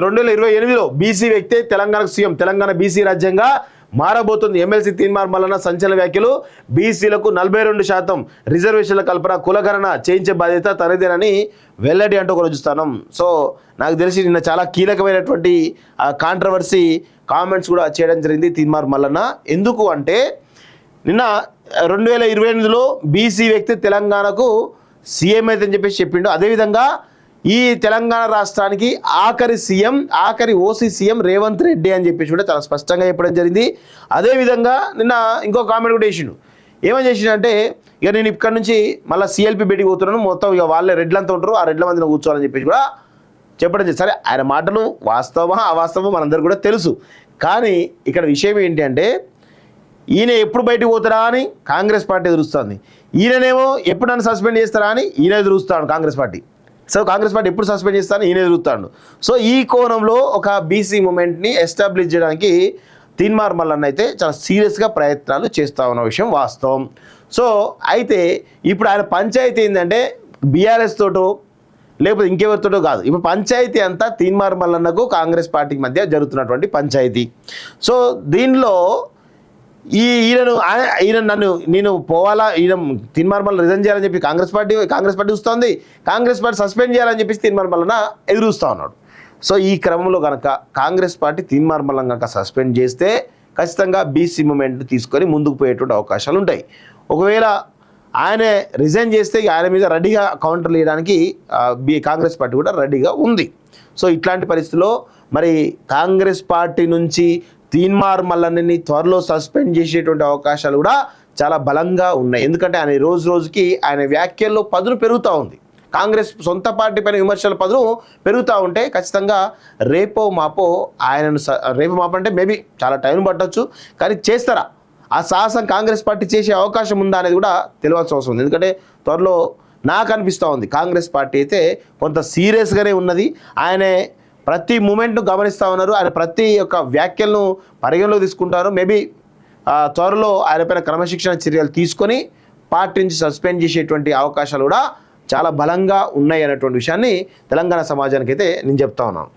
2028లో BC వ్యక్తే తెలంగాణకు CM, Telangana BC రాజ్యంగా మారబోతుంది. ఎమ్మెల్సీ తీన్మార్ మల్లన్న సంచలన వ్యాఖ్యలు. బీసీలకు 42% రిజర్వేషన్ల కల్పన, కులగణన చేయించే బాధ్యత తనదేనని వెల్లడి అంటూ ఒక రుజుస్తానం. సో నాకు తెలిసి నిన్న చాలా కీలకమైనటువంటి కాంట్రవర్సీ కామెంట్స్ కూడా చేయడం జరిగింది తీన్మార్ మల్లన్న. ఎందుకు అంటే నిన్న 2028లో బీసీ వ్యక్తి తెలంగాణకు సీఎం అయితే అని చెప్పేసి చెప్పిండు. అదేవిధంగా ఈ తెలంగాణ రాష్ట్రానికి ఆఖరి సీఎం, ఆఖరి ఓసీ సీఎం రేవంత్ రెడ్డి అని చెప్పేసి కూడా చాలా స్పష్టంగా చెప్పడం జరిగింది. అదేవిధంగా నిన్న ఇంకో కామెంట్ కూడా వేసిండు. ఏమని చేసిండంటే, ఇక నేను ఇక్కడ నుంచి మళ్ళీ సిఎల్పి బయటికి పోతున్నాను, మొత్తం ఇక వాళ్ళే రెడ్లంతా ఉంటారు, ఆ రెడ్ల మందిని కూర్చోవాలని చెప్పేసి కూడా చెప్పడం జరిగింది. సరే, ఆయన మాటలు వాస్తవమా అవాస్తవమా మనందరికీ కూడా తెలుసు. కానీ ఇక్కడ విషయం ఏంటి అంటే, ఈయన ఎప్పుడు బయటకు పోతారా అని కాంగ్రెస్ పార్టీ ఎదురుస్తుంది, ఈయననేమో ఎప్పుడు నన్ను సస్పెండ్ చేస్తారా అని ఈయన ఎదురుస్తాడు Congress party. So Congress party ఎప్పుడు సస్పెండ్ చేస్తాను ఈయన ఎదురుతాడు. సో ఈ కోణంలో ఒక బీసీ మూమెంట్ని ఎస్టాబ్లిష్ చేయడానికి తీన్మార్ మల్లన్న అయితే చాలా సీరియస్గా ప్రయత్నాలు చేస్తూ ఉన్న విషయం వాస్తవం. సో అయితే ఇప్పుడు ఆయన పంచాయతీ ఏంటంటే బీఆర్ఎస్ తోటో లేకపోతే ఇంకెవరితోటో కాదు, ఇప్పుడు పంచాయతీ అంతా తీన్మార్ మల్లన్నకు కాంగ్రెస్ పార్టీకి మధ్య జరుగుతున్నటువంటి పంచాయతీ. సో దీనిలో ఈయన నేను పోవాలా, ఈయన తీన్మార్ మల్లన్న రిజైన్ చేయాలని చెప్పి కాంగ్రెస్ పార్టీ చూస్తోంది, కాంగ్రెస్ పార్టీ సస్పెండ్ చేయాలని చెప్పేసి తీన్మార్ మల్లన్న ఎదురుస్తూ ఉన్నాడు. సో ఈ క్రమంలో కనుక కాంగ్రెస్ పార్టీ తీన్మార్ మల్లన్న కనుక సస్పెండ్ చేస్తే ఖచ్చితంగా బీసీ మూమెంట్ తీసుకొని ముందుకు పోయేటువంటి అవకాశాలు ఉంటాయి. ఒకవేళ ఆయనే రిజైన్ చేస్తే ఆయన మీద రెడీగా కౌంటర్లు వేయడానికి కాంగ్రెస్ పార్టీ కూడా రెడీగా ఉంది. సో ఇట్లాంటి పరిస్థితుల్లో మరి కాంగ్రెస్ పార్టీ నుంచి తీన్మార్ మల్లన్నని త్వరలో సస్పెండ్ చేసేటువంటి అవకాశాలు కూడా చాలా బలంగా ఉన్నాయి. ఎందుకంటే ఆయన రోజు రోజుకి ఆయన వ్యాఖ్యల్లో పదును పెరుగుతూ ఉంది. కాంగ్రెస్ సొంత పార్టీ పైన విమర్శల పదును పెరుగుతూ ఉంటే ఖచ్చితంగా రేపో మాపో ఆయనను రేపో మాపో అంటే మేబీ చాలా టైం పట్టవచ్చు, కానీ చేస్తారా ఆ సాహసం కాంగ్రెస్ పార్టీ చేసే అవకాశం ఉందా అనేది కూడా తెలియాల్సిన అవసరం ఉంది. ఎందుకంటే త్వరలో నాకు అనిపిస్తూ ఉంది కాంగ్రెస్ పార్టీ అయితే కొంత సీరియస్గానే ఉన్నది. ఆయనే ప్రతి మూమెంట్ను గమనిస్తూ ఉన్నారు, ఆయన ప్రతి ఒక్క వ్యాఖ్యలను పరిగణలో తీసుకుంటారు. మేబీ త్వరలో ఆయన పైన క్రమశిక్షణ చర్యలు తీసుకొని పార్టీ నుంచి సస్పెండ్ చేసేటువంటి అవకాశాలు కూడా చాలా బలంగా ఉన్నాయి అన్నటువంటి విషయాన్ని తెలంగాణ సమాజానికి అయితే నేను చెప్తా ఉన్నాను.